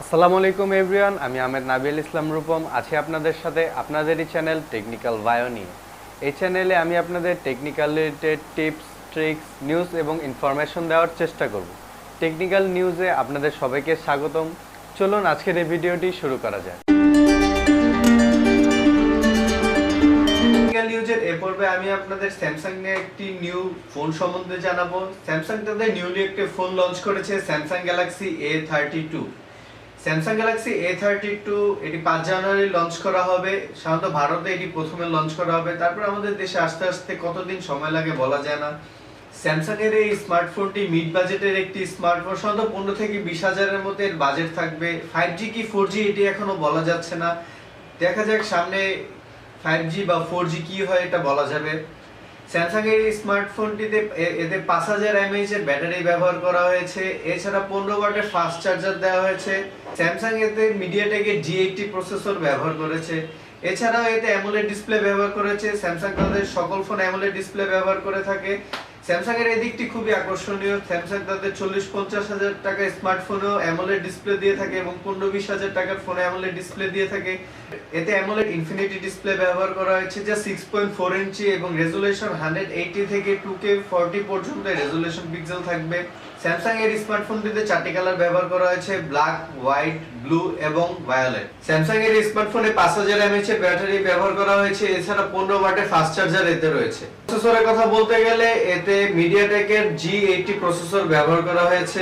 আসসালামু আলাইকুম এভরিওয়ান, আমি আহমেদ নাবিল ইসলাম রূপম আছি আপনাদের সাথে আপনাদেরই চ্যানেল টেকনিক্যাল বায়ো নিয়ে। এই চ্যানেলে আমি আপনাদের technical related tips, tricks, news এবং ইনফরমেশন দেওয়ার চেষ্টা করব। টেকনিক্যাল নিউজে আপনাদের সবাইকে স্বাগতম। চলুন আজকের এই ভিডিওটি শুরু করা যাক। টেকনিক্যাল নিউজের এ পর্বে আমি আপনাদের স্যামসাং নিয়ে একটি নিউ ফোন সম্বন্ধে জানাবো। স্যামসাং তাদের নিউলি একটি ফোন লঞ্চ করেছে, Samsung Galaxy A32। Samsung Galaxy A32 এটি 5 জানুয়ারি লঞ্চ করা হবে। সাধারণত ভারতে এটি প্রথমে লঞ্চ করা হবে, তারপর আমাদের দেশে আস্তে আস্তে কতদিন সময় লাগে বলা যায় না। স্যামসাং এর এই স্মার্টফোনটি মিড বাজেটের একটি স্মার্টফোন, সাধারণত 15 থেকে 20 হাজারের মধ্যে এর বাজেট থাকবে। 5G কি 4G এটি এখনো বলা যাচ্ছে না, দেখা যাক সামনে 5G বা 4G কি হয় এটা বলা যাবে। স্যামসাং এর এই স্মার্টফোনটিতে এতে 5000 mAh এর ব্যাটারি ব্যবহার করা হয়েছে, এছাড়া 15 ওয়াটের ফাস্ট চার্জার দেওয়া হয়েছে। স্যামসাং এতে মিডিয়াটেকের G80 প্রসেসর ব্যবহার করেছে, এছাড়াও এতে অ্যামোলেড ডিসপ্লে ব্যবহার করেছে। স্যামসাং তাদের সকল ফোন অ্যামোলেড ডিসপ্লে ব্যবহার করে থাকে। স্যামসাং এর এই দিকটি খুবই আকর্ষণীয়। স্যামসাং তাদের 40-50 হাজার টাকার স্মার্টফোনেও অ্যামোলেড ডিসপ্লে দিয়ে থাকে এবং 15-20 হাজার টাকার ফোনে অ্যামোলেড ডিসপ্লে দিয়ে থাকে। এতে অ্যামোলেড ইনফিনিটি ডিসপ্লে ব্যবহার করা হয়েছে, যা 6.4 ইঞ্চি এবং রেজোলিউশন 180 থেকে 2K 40 পর্যন্ত রেজোলিউশন পিক্সেল থাকবে। স্যামসাং এর স্মার্টফোনটিতে 4টি কালার ব্যবহার করা হয়েছে, ব্ল্যাক, হোয়াইট, ব্লু এবং ভায়োলেট। স্যামসাং এর স্মার্টফোনে 5000 mAh এর ব্যাটারি ব্যবহার করা হয়েছে, এছাড়া 15 ওয়াটের ফাস্ট চার্জার এতে রয়েছে। প্রসেসরের কথা বলতে গেলে এতে মিডিয়াটেকের G80 প্রসেসর ব্যবহার করা হয়েছে,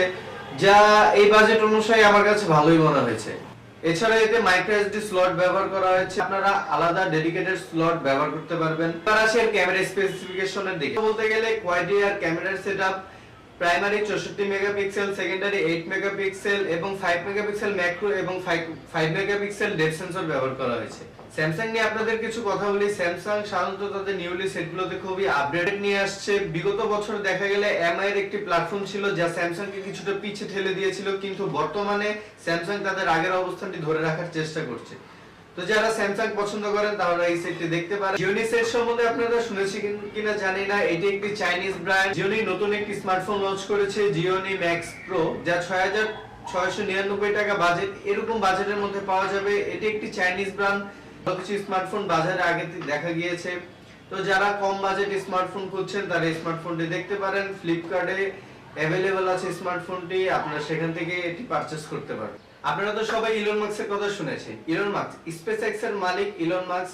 যা এই বাজেট অনুসারে আমার কাছে ভালোই মনে হয়েছে। এছাড়া এতে মাইক্রো এসডি স্লট ব্যবহার করা হয়েছে, আপনারা আলাদা ডেডিকেটেড স্লট ব্যবহার করতে পারবেন। এবার আসি এর ক্যামেরা স্পেসিফিকেশনের দিকে বলতে গেলে কোয়াড এর ক্যামেরার setup primary 64 megapixel, secondary 8 megapixel এবং 5 মেগাপিক্সেল ম্যাক্রো এবং 5 মেগাপিক্সেল ডেপথ সেন্সর ব্যবহার করা হয়েছে। স্যামসাং নিয়ে আপনাদের কিছু কথা বলি। স্যামসাং সাধারণত তাদের নিউলি সেটগুলোতে খুবই আপডেট নিয়ে আসছে। বিগত বছর দেখা গেলে এমআই এর একটি প্ল্যাটফর্ম ছিল যা স্যামসাং কে কিছুটা পিছে ঠেলে দিয়েছিল, কিন্তু বর্তমানে স্যামসাং তাদের আগের অবস্থানটি ধরে রাখার চেষ্টা করছে। তো যারা স্যামসাং পছন্দ করেন তারা এই সেটটি দেখতে পারেন। জিওনি সেট সম্বন্ধে আপনারা শুনেছেন কিনা জানি না, এটি একটি চাইনিজ ব্র্যান্ড। জিওনি নতুন একটি স্মার্টফোন লঞ্চ করেছে, জিওনি ম্যাক্স প্রো, যা 6699 টাকা বাজেট, এরকম বাজেটের মধ্যে পাওয়া যাবে। এটি একটি চাইনিজ ব্র্যান্ড। কিছু স্মার্টফোন বাজারে আগে দেখা গিয়েছে, তো যারা কম বাজেট স্মার্টফোন খুঁজছেন তারা এই স্মার্টফোনটি দেখতে পারেন। ফ্লিপকার্টে অ্যাভেলেবল আছে স্মার্টফোনটি, আপনারা সেখান থেকে এটি পারচেজ করতে পারেন। আপনারা তো সবাই ইলন মাস্কের কথা শুনেছেন। ইলন মাস্ক স্পেসএক্স এর মালিক। ইলন মাস্ক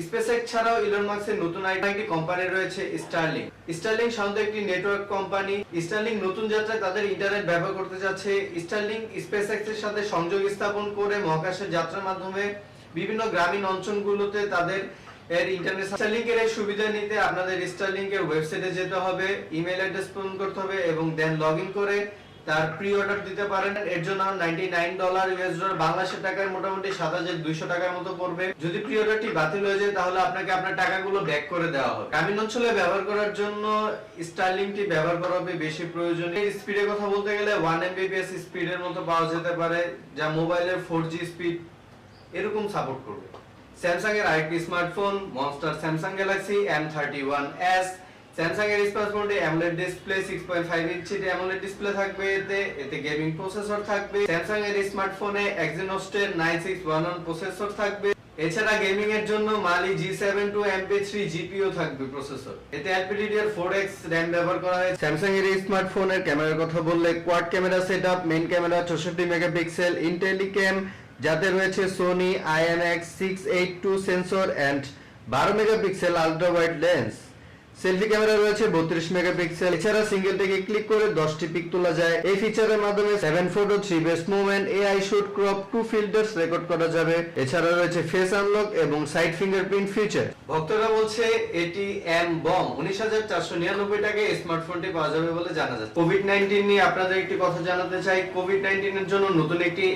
স্পেসএক্স ছাড়াও ইলন মাস্কের নতুন একটি কোম্পানি রয়েছে, স্টারলিং। স্টারলিং সাধারণত একটি নেটওয়ার্ক কোম্পানি। স্টারলিং নতুন যাত্রায় তাদের ইন্টারনেট ব্যবহার করতে যাচ্ছে। স্টারলিং স্পেসএক্স এর সাথে সংযোগ স্থাপন করে মহাকাশে যাত্রার মাধ্যমে বিভিন্ন গ্রামীণ অঞ্চলগুলোতে তাদের ইন্টারনেট। স্টারলিংক এর এই সুবিধা নিতে আপনাদের স্টারলিংক এর ওয়েবসাইটে যেতে হবে, ইমেল অ্যাড্রেস পূরণ করতে হবে এবং দেন লগইন করে তার প্রি অর্ডার দিতে পারেন। এর জন্য $99 বাংলাদেশের টাকায় মোটামুটি 7200 টাকার মতো পড়বে। যদি প্রি অর্ডারটি বাতিল হয়ে যায় তাহলে আপনাকে আপনার টাকাগুলো ব্যাক করে দেওয়া হবে। গ্রামীণ অঞ্চলে ব্যবহার করার জন্য স্টারলিংকটি ব্যবহার করা হবে বেশি প্রয়োজনীয়। স্পিডের কথা বলতে গেলে 1 Mbps স্পিডের মতো পাওয়া যেতে পারে, যা মোবাইলের 4G স্পিড এরকম সাপোর্ট করবে। স্যামসাং এর আরেকটি smartphone monster Samsung Galaxy M31s। Samsung এর স্মার্টফোনটি অ্যামোলেড ডিসপ্লে 6.5 ইঞ্চি অ্যামোলেড ডিসপ্লে থাকবে, এতে গেমিং প্রসেসর থাকবে। স্যামসাং এর স্মার্টফোনে Exynos-টের 9611 প্রসেসর থাকবে, এছাড়া গেমিং এর জন্য Mali G72 MP3 GPU থাকবে প্রসেসর। এতে LPDDR4X RAM ব্যবহার করা হয়েছে। স্যামসাং এর স্মার্টফোনের ক্যামেরার কথা বললে quad camera setup, main camera 64 megapixel, IntelliCam, যাতে রয়েছে Sony IMX682 sensor and 12 megapixel ultra wide lens. Selfie camera রয়েছে 32 মেগাপিক্সেল, এছাড়া সিঙ্গেল টেকে ক্লিক করে 10টি পিক তোলা যায়। এই ফিচারের মাধ্যমে 7 photo 3 best movement, AI shoot, crop, 2 filters record করা যাবে। এছাড়া রয়েছে ফেস আনলক এবং সাইড ফিঙ্গারপ্রিন্ট ফিচার। ভক্তরা বলছে এটি এম বম 19499 টাকায় স্মার্টফোনটি পাওয়া যাবে বলে জানা যাচ্ছে। কোভিড-19 নিয়ে আপনাদের একটি কথা জানাতে চাই। কোভিড-19 এর জন্য নতুন একটি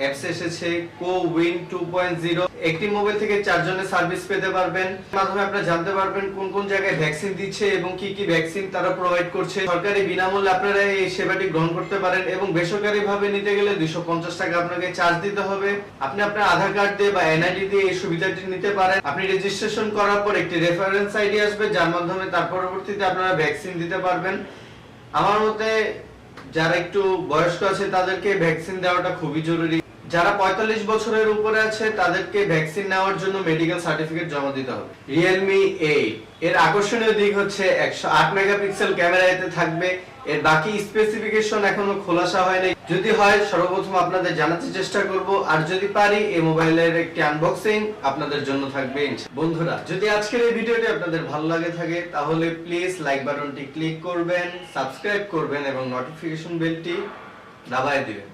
অ্যাপস এসেছে, কোউইন 2.0। একটি মোবাইল থেকে 4 জনের সার্ভিস পেতে পারবেন। মাধ্যমে আপনারা জানতে পারবেন কোন কোন জায়গায় ভ্যাকসিন দিচ্ছে এবং কি কি ভ্যাকসিন তারা প্রোভাইড করছে। সরকারি বিনামূল্যে আপনারা এই সেবাটি গ্রহণ করতে পারেন এবং বেসরকারি ভাবে নিতে গেলে 250 টাকা আপনাকে চার্জ দিতে হবে। আপনি আপনার আধার কার্ড দিয়ে বা এনআইডি দিয়ে এই সুবিধাটি নিতে পারেন। আপনি রেজিস্ট্রেশন করার পর একটি রেফারেন্স আইডি আসবে, যার মাধ্যমে তার পরবর্তীতে আপনারা ভ্যাকসিন দিতে পারবেন। আমার মতে যারা একটু বয়স্ক আছে তাদেরকে ভ্যাকসিন দেওয়াটা খুবই জরুরি। যারা 45 বছরের উপরে আছে তাদেরকে ভ্যাকসিন নেওয়ার জন্য মেডিকেল সার্টিফিকেট জমা দিতে হবে। Realme 8 এর আকর্ষণীয় দিক হচ্ছে 108 মেগাপিক্সেল ক্যামেরা এতে থাকবে। এর বাকি স্পেসিফিকেশন এখনো খোলাসা হয়নি, যদি হয় সর্বপ্রথম আপনাদের জানাতে চেষ্টা করব, আর যদি পারি এই মোবাইলের একটি আনবক্সিং আপনাদের জন্য থাকবে। বন্ধুরা, যদি আজকের এই ভিডিওটি আপনাদের ভালো লাগে থাকে তাহলে প্লিজ লাইক বাটনটি ক্লিক করবেন, সাবস্ক্রাইব করবেন এবং নোটিফিকেশন বেলটি দাবায় দিবেন।